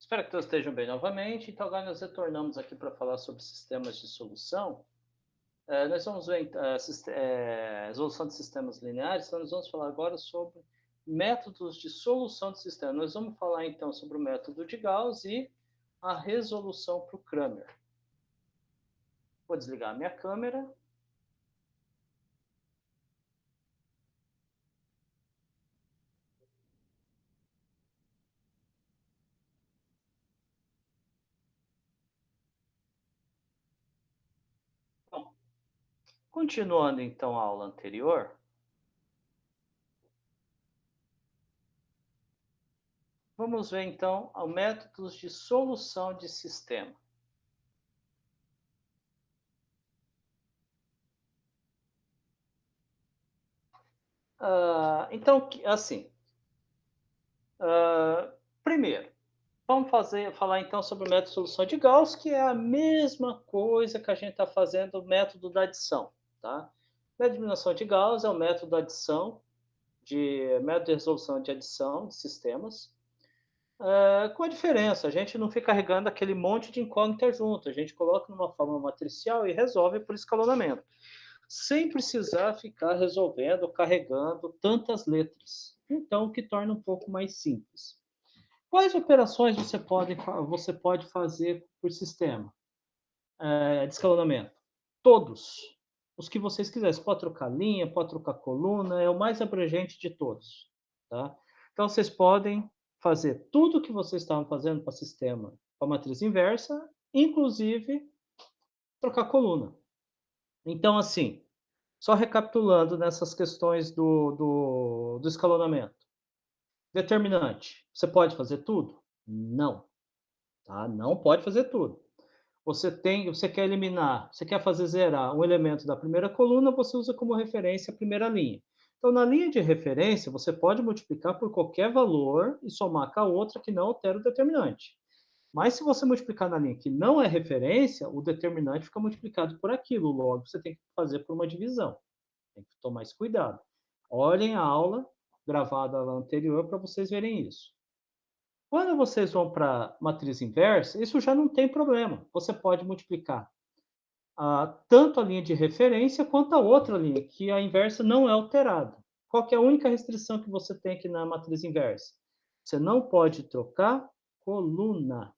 Espero que todos estejam bem novamente. Então, agora nós retornamos aqui para falar sobre sistemas de solução. Nós vamos ver resolução de sistemas lineares, então nós vamos falar agora sobre métodos de solução de sistema. Nós vamos falar então sobre o método de Gauss e a resolução para o Cramer. Vou desligar a minha câmera. Bom, continuando então a aula anterior, vamos ver então os métodos de solução de sistema. Então, assim, primeiro, vamos falar então sobre o método de solução de Gauss, que é a mesma coisa que a gente está fazendo o método da adição, tá? O método de eliminação de Gauss é o método da adição, método de resolução de adição de sistemas, com a diferença, a gente não fica carregando aquele monte de incógnita junto, a gente coloca numa forma matricial e resolve por escalonamento, sem precisar ficar resolvendo, carregando tantas letras. Então, o que torna um pouco mais simples. Quais operações você pode fazer por sistema de escalonamento? Todos. Os que vocês quiserem. Você pode trocar linha, pode trocar coluna, é o mais abrangente de todos. Tá? Então, vocês podem fazer tudo o que vocês estavam fazendo para sistema, para matriz inversa, inclusive trocar coluna. Então, assim, só recapitulando nessas questões do escalonamento. Determinante. Você pode fazer tudo? Não. Tá? Não pode fazer tudo. Você quer eliminar, você quer fazer zerar um elemento da primeira coluna, você usa como referência a primeira linha. Então, na linha de referência, você pode multiplicar por qualquer valor e somar com a outra que não altera o determinante. Mas se você multiplicar na linha que não é referência, o determinante fica multiplicado por aquilo. Logo, você tem que fazer por uma divisão. Tem que tomar esse cuidado. Olhem a aula gravada lá anterior para vocês verem isso. Quando vocês vão para matriz inversa, isso já não tem problema. Você pode multiplicar tanto a linha de referência quanto a outra linha, que a inversa não é alterada. Qual que é a única restrição que você tem aqui na matriz inversa? Você não pode trocar coluna,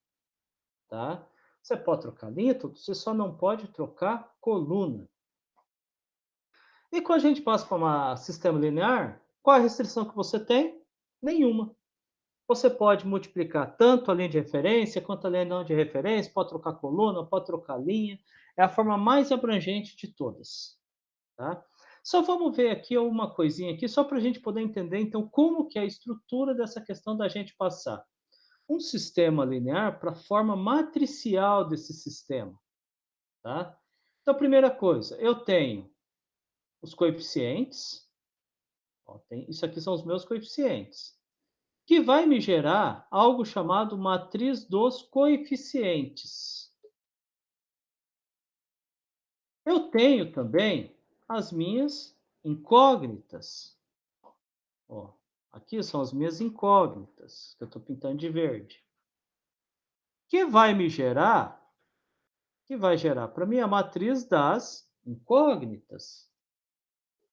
tá? Você pode trocar linha, tudo, você só não pode trocar coluna. E quando a gente passa para um sistema linear, qual a restrição que você tem? Nenhuma. Você pode multiplicar tanto a linha de referência quanto a linha não de referência, pode trocar coluna, pode trocar linha. É a forma mais abrangente de todas. Tá? Só vamos ver aqui uma coisinha aqui, só para a gente poder entender, então, como que é a estrutura dessa questão da gente passar um sistema linear para a forma matricial desse sistema. Tá? Então, primeira coisa, eu tenho os coeficientes. Ó, isso aqui são os meus coeficientes, que vai me gerar algo chamado matriz dos coeficientes. Eu tenho também as minhas incógnitas. Ó, aqui são as minhas incógnitas, que eu estou pintando de verde. Que vai me gerar, que vai gerar para mim a matriz das incógnitas,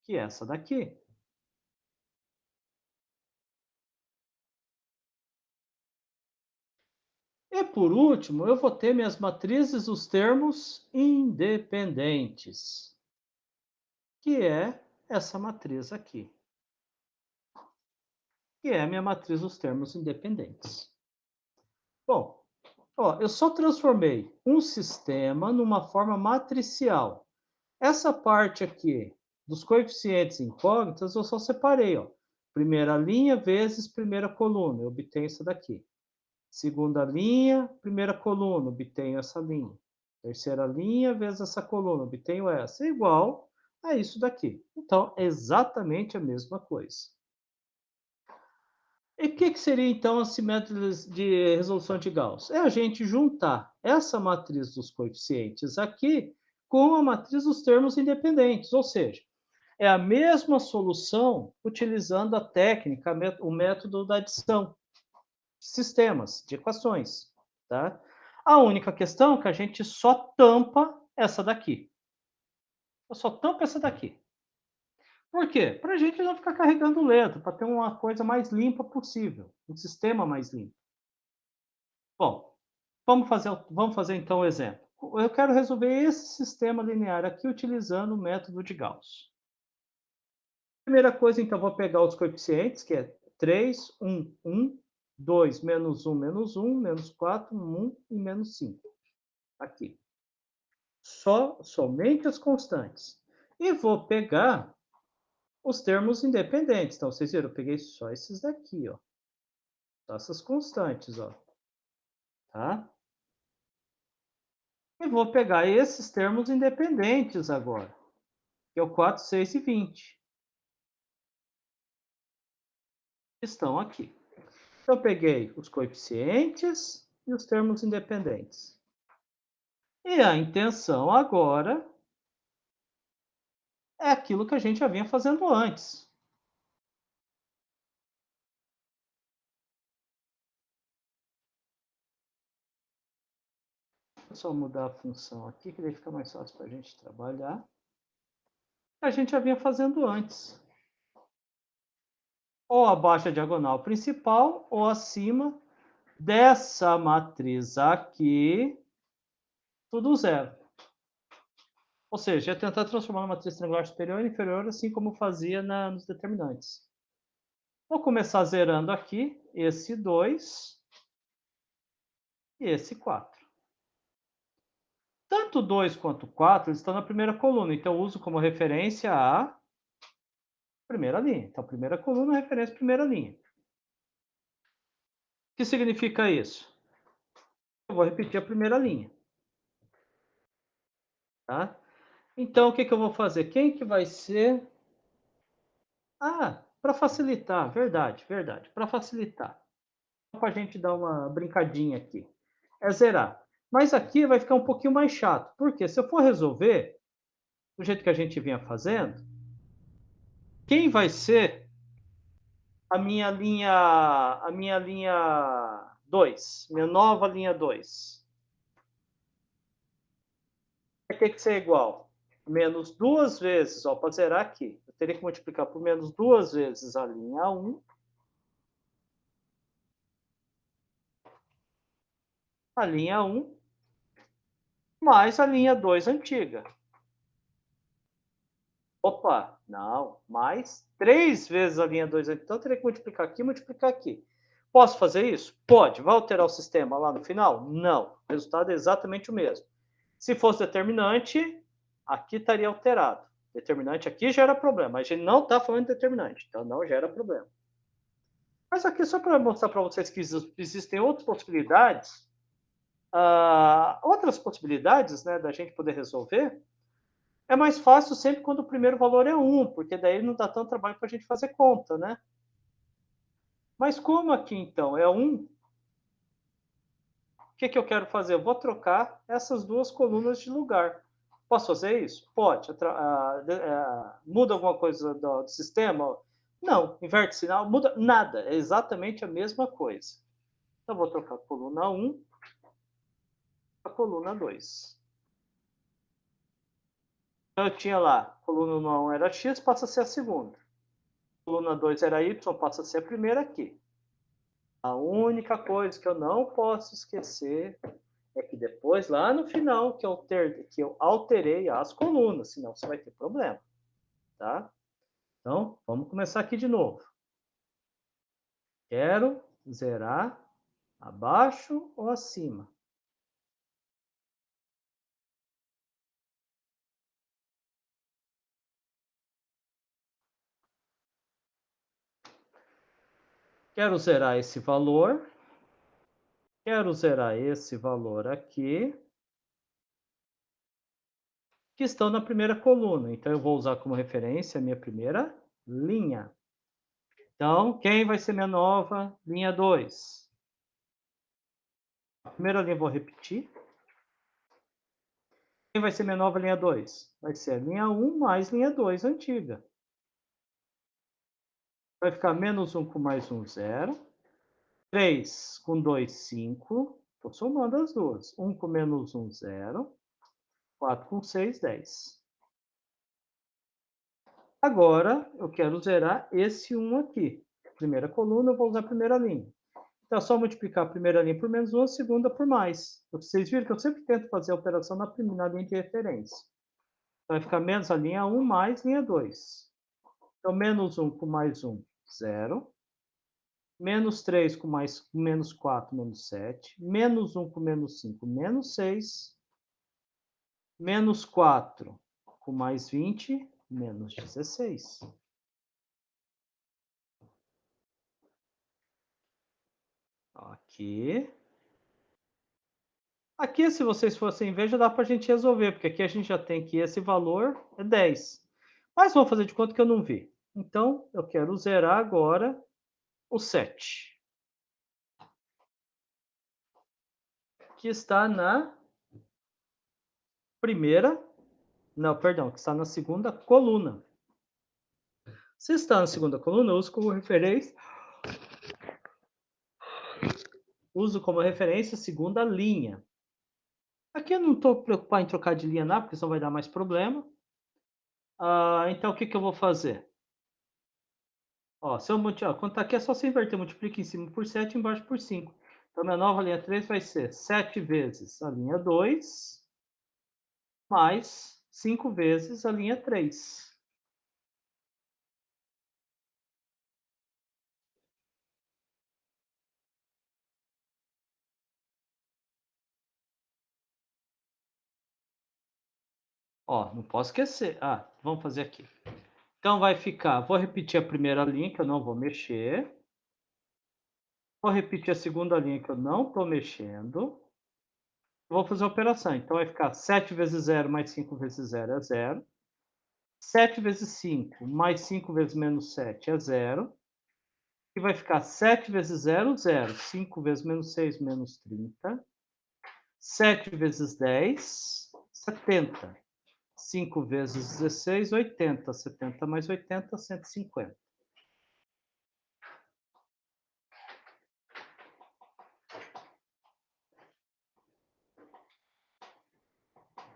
que é essa daqui. E por último, eu vou ter minhas matrizes dos termos independentes, que é essa matriz aqui, que é a minha matriz dos termos independentes. Bom, ó, eu só transformei um sistema numa forma matricial. Essa parte aqui dos coeficientes incógnitas eu só separei, ó. Primeira linha vezes primeira coluna, eu obtenho essa daqui. Segunda linha, primeira coluna, obtenho essa linha. Terceira linha vezes essa coluna, obtenho essa. Igual a isso daqui. Então, é exatamente a mesma coisa. E o que seria, então, esse método de resolução de Gauss? É a gente juntar essa matriz dos coeficientes aqui com a matriz dos termos independentes, ou seja, é a mesma solução utilizando a técnica, o método da adição. sistemas, de equações, tá? A única questão é que a gente só tampa essa daqui. Eu só tampo essa daqui. Por quê? Para a gente não ficar carregando letra, para ter uma coisa mais limpa possível, um sistema mais limpo. Bom, vamos fazer então o exemplo. Eu quero resolver esse sistema linear aqui utilizando o método de Gauss. Primeira coisa, então, vou pegar os coeficientes, que é 3, 1, 1, 2, menos 1, menos 1, menos 4, 1 e menos 5. Aqui. Somente as constantes. E vou pegar os termos independentes. Então, vocês viram, eu peguei só esses daqui, ó. Só essas constantes, ó. Tá? E vou pegar esses termos independentes agora, que é o 4, 6 e 20. Estão aqui. Eu peguei os coeficientes e os termos independentes. E a intenção agora é aquilo que a gente já vinha fazendo antes. Vou só mudar a função aqui, que daí fica mais fácil para a gente trabalhar. A gente já vinha fazendo antes. Ou abaixo a diagonal principal, ou acima dessa matriz aqui, tudo zero. Ou seja, é tentar transformar uma matriz triangular superior e inferior, assim como fazia nos determinantes. Vou começar zerando aqui esse 2 e esse 4. Tanto 2 quanto 4 estão na primeira coluna, então eu uso como referência a primeira linha. Então, primeira coluna, referência à primeira linha. O que significa isso? Eu vou repetir a primeira linha. Tá? Então, o que eu vou fazer? Quem que vai ser... Ah, para facilitar, verdade, verdade. Para facilitar. Para a gente dar uma brincadinha aqui. É zerar. Mas aqui vai ficar um pouquinho mais chato. Porque se eu for resolver do jeito que a gente vinha fazendo, quem vai ser a minha linha 2, minha nova linha 2? Vai ter que ser igual menos duas vezes, ó, para zerar aqui. Eu teria que multiplicar por menos duas vezes a linha 1, a linha 1, mais a linha 2 antiga. Opa, não, mais 3 vezes a linha 2 antiga. Então, eu teria que multiplicar aqui e multiplicar aqui. Posso fazer isso? Pode. Vai alterar o sistema lá no final? Não. O resultado é exatamente o mesmo. Se fosse determinante, aqui estaria alterado. Determinante aqui gera problema, mas a gente não está falando de determinante, então não gera problema. Mas aqui, só para mostrar para vocês que existem outras possibilidades, né, da gente poder resolver, é mais fácil sempre quando o primeiro valor é 1, porque daí não dá tanto trabalho para a gente fazer conta, né? Mas como aqui, então, é 1, o que eu quero fazer? Eu vou trocar essas duas colunas de lugar. Posso fazer isso? Pode. Muda alguma coisa do sistema? Não. Inverte sinal? Muda nada. É exatamente a mesma coisa. Então, eu vou trocar a coluna 1 a coluna 2. Então, eu tinha lá, coluna 1 era x, passa a ser a segunda. Coluna 2 era y, passa a ser a primeira aqui. A única coisa que eu não posso esquecer é que depois, lá no final, que eu alterei as colunas, senão você vai ter problema, tá? Então, vamos começar aqui de novo. Quero zerar abaixo ou acima? Quero zerar esse valor. Quero zerar esse valor aqui, que estão na primeira coluna. Então, eu vou usar como referência a minha primeira linha. Então, quem vai ser minha nova linha 2? A primeira linha eu vou repetir. Quem vai ser minha nova linha 2? Vai ser a linha 1 mais linha 2 antiga. Vai ficar menos 1 com mais 1, 0. 3 com 2, 5. Estou somando as duas. 1 com menos 1, 0. 4 com 6, 10. Agora, eu quero zerar esse 1 aqui. Primeira coluna, eu vou usar a primeira linha. Então, é só multiplicar a primeira linha por menos 1, a segunda por mais. Vocês viram que eu sempre tento fazer a operação na primeira linha de referência. Então, vai ficar menos a linha 1 mais linha 2. Então, menos 1 com mais 1, 0. Menos 3 com mais menos 4, menos 7. Menos 1 com menos 5, menos 6. Menos 4 com mais 20, menos 16. Aqui. Aqui, se vocês fossem ver, já dá para a gente resolver, porque aqui a gente já tem que esse valor é 10. Mas vamos fazer de conta que eu não vi. Então, eu quero zerar agora o 7, que está na primeira, não, perdão, que está na segunda coluna. Se está na segunda coluna, eu uso como referência a segunda linha. Aqui eu não estou preocupado em trocar de linha, não, porque senão vai dar mais problema. Então, o que, que eu vou fazer? Ó, se eu multiplicar, quando está aqui é só se inverter, multiplica em cima por 7 e embaixo por 5. Então, minha nova linha 3 vai ser 7 vezes a linha 2, mais 5 vezes a linha 3. Ó, não posso esquecer. Vamos fazer aqui. Então, vai ficar, vou repetir a primeira linha, que eu não vou mexer. Vou repetir a segunda linha, que eu não estou mexendo. Vou fazer a operação. Então, vai ficar 7 vezes 0 mais 5 vezes 0 é 0. 7 vezes 5 mais 5 vezes menos 7 é 0. E vai ficar 7 vezes 0, 0. 5 vezes menos 6, menos 30. 7 vezes 10, 70. 5 vezes 16, 80. 70 mais 80, 150.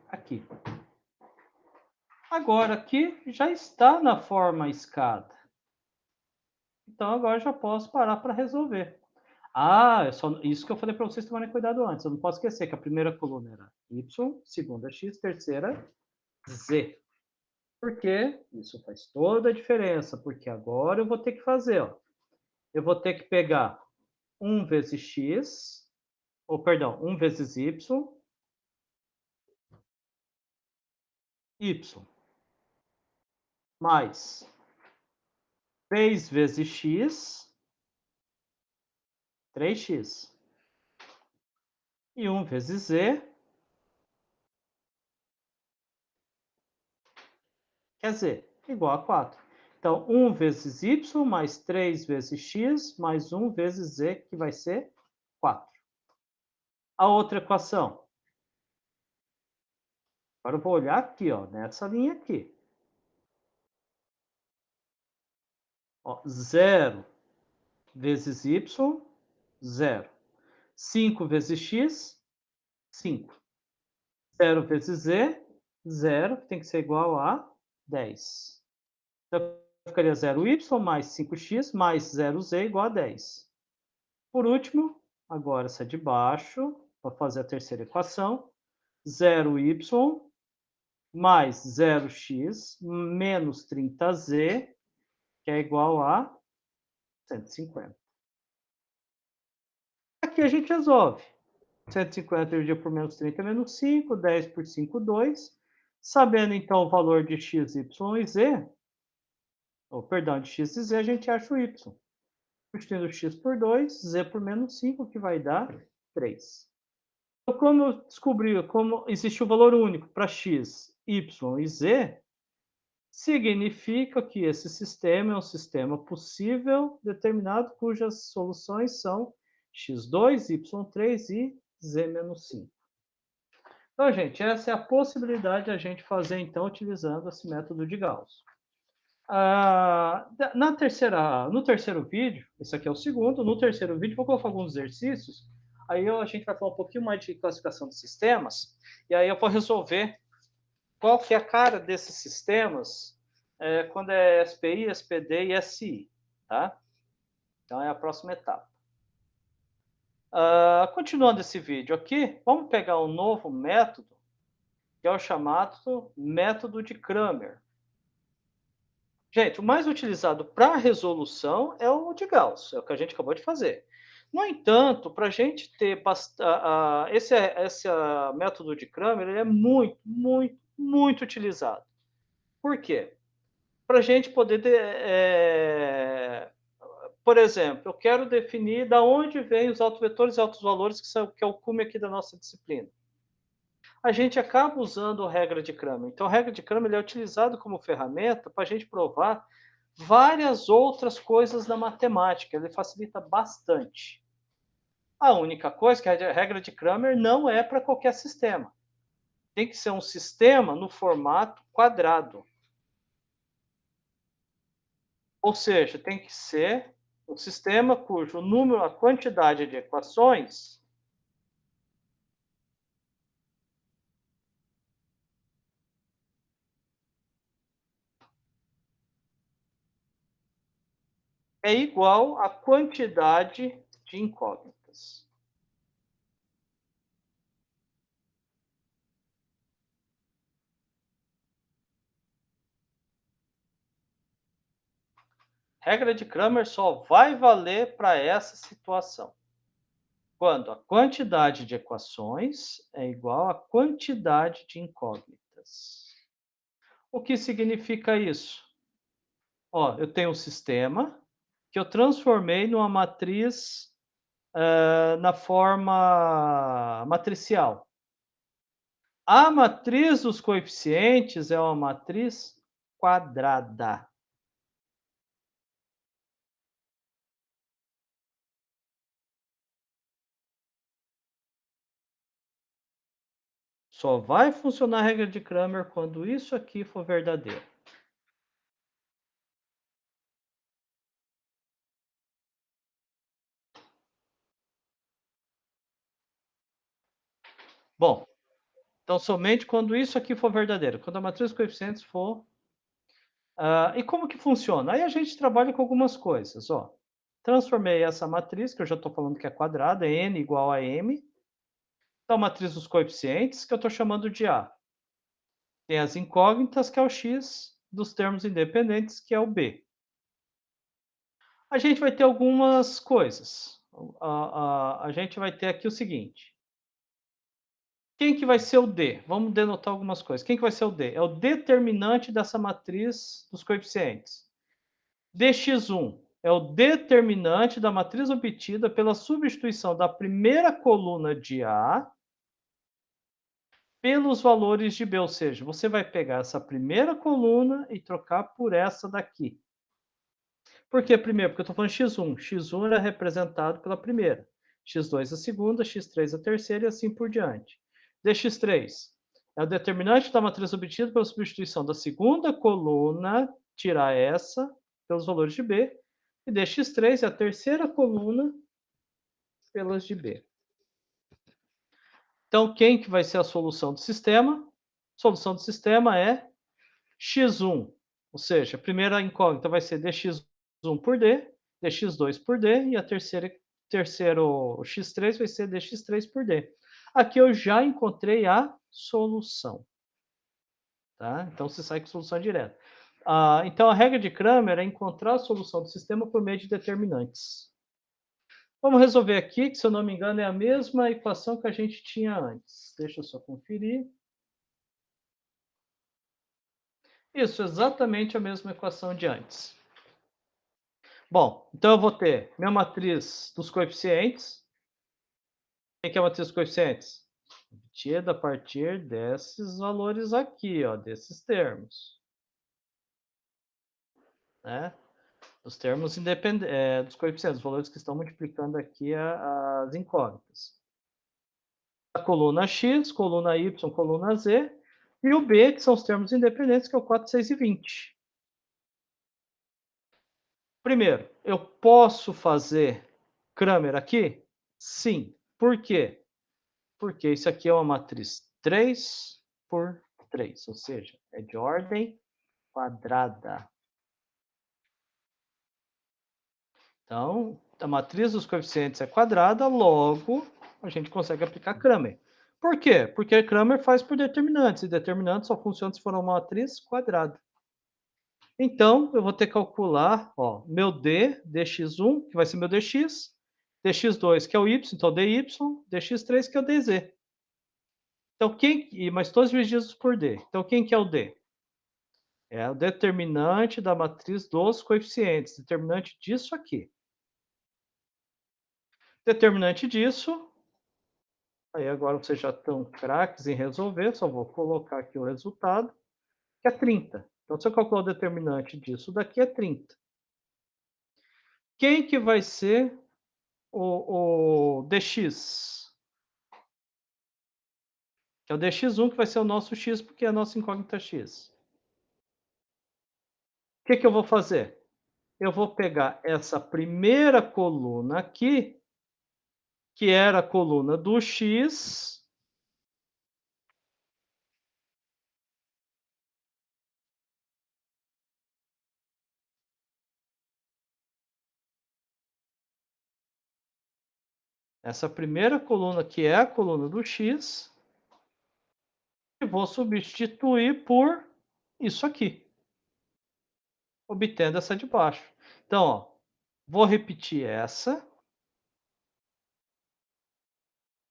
Aqui. Agora aqui já está na forma escada. Então agora já posso parar para resolver. Isso que eu falei para vocês tomarem cuidado antes. Eu não posso esquecer que a primeira coluna era y, segunda x, terceira z. Por quê? Isso faz toda a diferença, porque agora eu vou ter que fazer, ó. Eu vou ter que pegar 1 vezes x, ou perdão, 1 vezes y, mais 3 vezes x, 3x, e 1 vezes z, quer dizer, igual a 4. Então, 1 vezes y mais 3 vezes x mais 1 vezes z, que vai ser 4. A outra equação. Agora eu vou olhar aqui, ó, nessa linha aqui. Ó, 0 vezes y, 0. 5 vezes x, 5. 0 vezes z, 0, que tem que ser igual a 10. Então, ficaria 0y mais 5x mais 0z igual a 10. Por último, agora essa de baixo, para fazer a terceira equação, 0y mais 0x menos 30z, que é igual a 150. Aqui a gente resolve. 150 dividido por menos 30 é menos 5, 10 por 5, 2. Sabendo então o valor de x, y e z, ou perdão, de x e z, a gente acha o y. Substituindo x por 2, z por menos 5, que vai dar 3. Então, como descobrir como existe o valor único para x, y e z, significa que esse sistema é um sistema possível determinado cujas soluções são x2, y3 e z menos 5. Então, gente, essa é a possibilidade de a gente fazer, então, utilizando esse método de Gauss. No terceiro vídeo, esse aqui é o segundo, no terceiro vídeo vou colocar alguns exercícios, a gente vai falar um pouquinho mais de classificação de sistemas, e aí eu vou resolver qual que é a cara desses sistemas quando é SPI, SPD e SI, tá? Então é a próxima etapa. Continuando esse vídeo aqui, vamos pegar um novo método, que é o chamado método de Cramer. Gente, o mais utilizado para resolução é o de Gauss, é o que a gente acabou de fazer. No entanto, para a gente ter esse método de Cramer, ele é muito, muito, muito utilizado. Por quê? Para a gente poder, por exemplo, eu quero definir da onde vêm os autovetores e altos valores, que é o cume aqui da nossa disciplina. A gente acaba usando a regra de Cramer. Então, a regra de Cramer ele é utilizado como ferramenta para a gente provar várias outras coisas na matemática. Ele facilita bastante. A única coisa é que a regra de Cramer não é para qualquer sistema. Tem que ser um sistema no formato quadrado. Ou seja, tem que ser um sistema cujo número, a quantidade de equações é igual à quantidade de incógnitas. Regra de Cramer só vai valer para essa situação. Quando a quantidade de equações é igual à quantidade de incógnitas. O que significa isso? Ó, eu tenho um sistema que eu transformei numa matriz na forma matricial. A matriz dos coeficientes é uma matriz quadrada. Só vai funcionar a regra de Cramer quando isso aqui for verdadeiro. Bom, então somente quando isso aqui for verdadeiro, quando a matriz dos coeficientes for. E como que funciona? Aí a gente trabalha com algumas coisas, ó. Transformei essa matriz, que eu já estou falando que é quadrada, é n igual a m. Então, a matriz dos coeficientes, que eu estou chamando de A. Tem as incógnitas, que é o x, dos termos independentes, que é o B. A gente vai ter algumas coisas. A gente vai ter aqui o seguinte. Quem que vai ser o D? Vamos denotar algumas coisas. Quem que vai ser o D? É o determinante dessa matriz dos coeficientes. Dx1 é o determinante da matriz obtida pela substituição da primeira coluna de A pelos valores de B, ou seja, você vai pegar essa primeira coluna e trocar por essa daqui. Por que primeiro? Porque eu estou falando x1. x1 era representado pela primeira, x2 a segunda, x3 a terceira e assim por diante. Dx3 é o determinante da matriz obtida pela substituição da segunda coluna, tirar essa, pelos valores de B, e dx3 é a terceira coluna pelas de B. Então, quem que vai ser a solução do sistema? A solução do sistema é x1, ou seja, a primeira incógnita vai ser dx1 por d, dx2 por d, e a terceiro x3 vai ser dx3 por d. Aqui eu já encontrei a solução. Tá? Então, você sai com solução direta. Então, a regra de Cramer é encontrar a solução do sistema por meio de determinantes. Vamos resolver aqui, que se eu não me engano é a mesma equação que a gente tinha antes. Deixa eu só conferir. Isso, exatamente a mesma equação de antes. Bom, então eu vou ter minha matriz dos coeficientes. O que é a matriz dos coeficientes? Obtida a partir desses valores aqui, ó, desses termos. Né? Os termos independentes, dos coeficientes, os valores que estão multiplicando aqui as incógnitas. A coluna x, coluna y, coluna z, e o b, que são os termos independentes, que é o 4, 6 e 20. Primeiro, eu posso fazer Cramer aqui? Sim. Por quê? Porque isso aqui é uma matriz 3 por 3, ou seja, é de ordem quadrada. Então, a matriz dos coeficientes é quadrada, logo a gente consegue aplicar Cramer. Por quê? Porque Cramer faz por determinantes, e determinantes só funciona se for uma matriz quadrada. Então, eu vou ter que calcular, ó, meu D, dx1, que vai ser meu dx, dx2, que é o y, então dy, dx3, que é o dz. Então, mas todos divididos por D. Então, quem que é o D? É o determinante da matriz dos coeficientes, determinante disso aqui. Determinante disso, aí agora vocês já estão craques em resolver, só vou colocar aqui o resultado, que é 30. Então, se eu calcular o determinante disso daqui é 30. Quem que vai ser o dx? Que é o dx1, que vai ser o nosso x, porque é a nossa incógnita x. O que que eu vou fazer? Eu vou pegar essa primeira coluna aqui, que era a coluna do x, essa primeira coluna que é a coluna do x, e vou substituir por isso aqui, obtendo essa de baixo. Então, ó, vou repetir essa.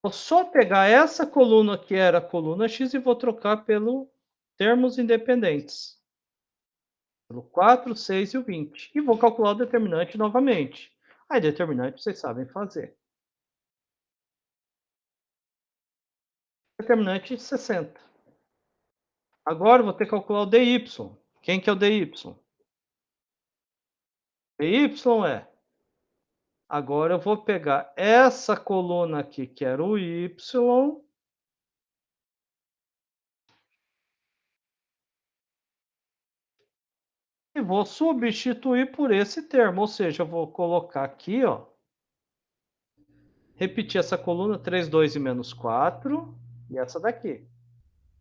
Vou só pegar essa coluna que era a coluna x e vou trocar pelo termos independentes. Pelo 4, 6 e o 20. E vou calcular o determinante novamente. Aí, determinante vocês sabem fazer. Determinante 60. Agora eu vou ter que calcular o dy. Quem que é o dy? dy é... Agora eu vou pegar essa coluna aqui, que era o y, e vou substituir por esse termo. Ou seja, eu vou colocar aqui, ó, repetir essa coluna 3, 2 e menos 4, e essa daqui.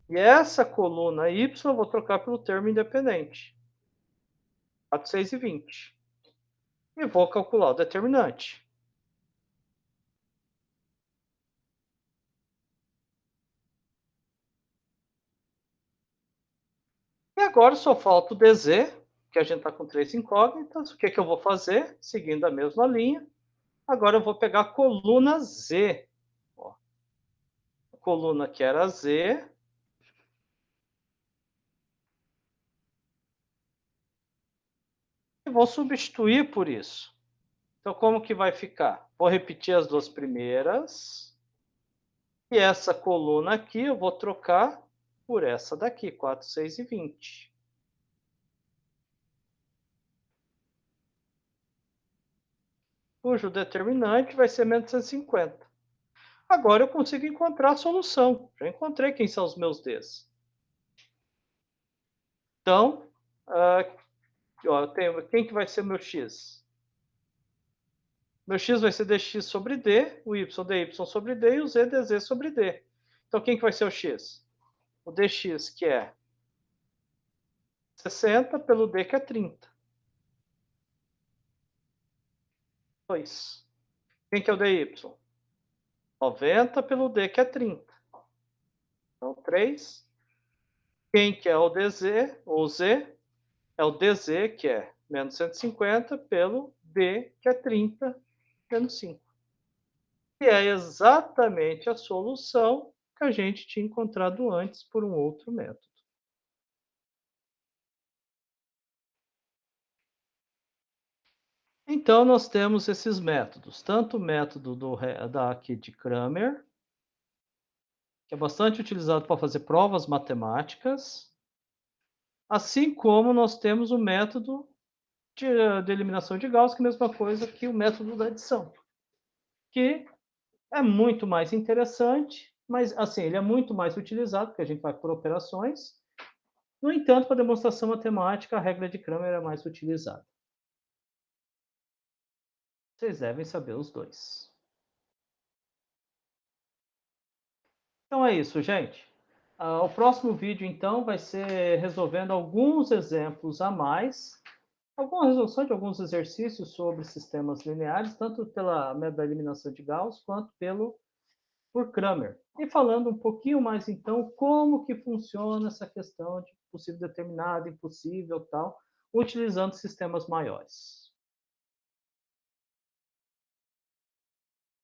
E essa coluna y eu vou trocar pelo termo independente. 4, 6 e 20. E vou calcular o determinante. E agora só falta o dz, que a gente está com 3 incógnitas. O que, que eu vou fazer? Seguindo a mesma linha. Agora eu vou pegar a coluna z. Ó, a coluna que era z. E vou substituir por isso. Então, como que vai ficar? Vou repetir as duas primeiras. E essa coluna aqui eu vou trocar por essa daqui, 4, 6 e 20. Cujo determinante vai ser menos 150. Agora eu consigo encontrar a solução. Já encontrei quem são os meus Ds. Então, ó, eu tenho, quem que vai ser meu x? Meu x vai ser dx sobre d, o y dy sobre d e o z dz sobre d. Então, quem que vai ser o x? O dx, que é 60, pelo d, que é 30. 2. Quem que é o dy? 90 pelo d, que é 30. Então, 3. Quem que é o dz, ou z? É o dz, que é menos 150, pelo d, que é 30, menos 5. E é exatamente a solução que a gente tinha encontrado antes por um outro método. Então, nós temos esses métodos, tanto o método aqui de Cramer, que é bastante utilizado para fazer provas matemáticas, assim como nós temos o método de eliminação de Gauss, que é a mesma coisa que o método da adição, que é muito mais interessante, mas assim, ele é muito mais utilizado, porque a gente vai por operações. No entanto, para demonstração matemática, a regra de Cramer é mais utilizada. Vocês devem saber os dois. Então é isso, gente. O próximo vídeo, então, vai ser resolvendo alguns exemplos a mais, alguma resolução de alguns exercícios sobre sistemas lineares, tanto pela método da eliminação de Gauss, quanto por Cramer. E falando um pouquinho mais, então, como que funciona essa questão de possível determinado, impossível, tal, utilizando sistemas maiores.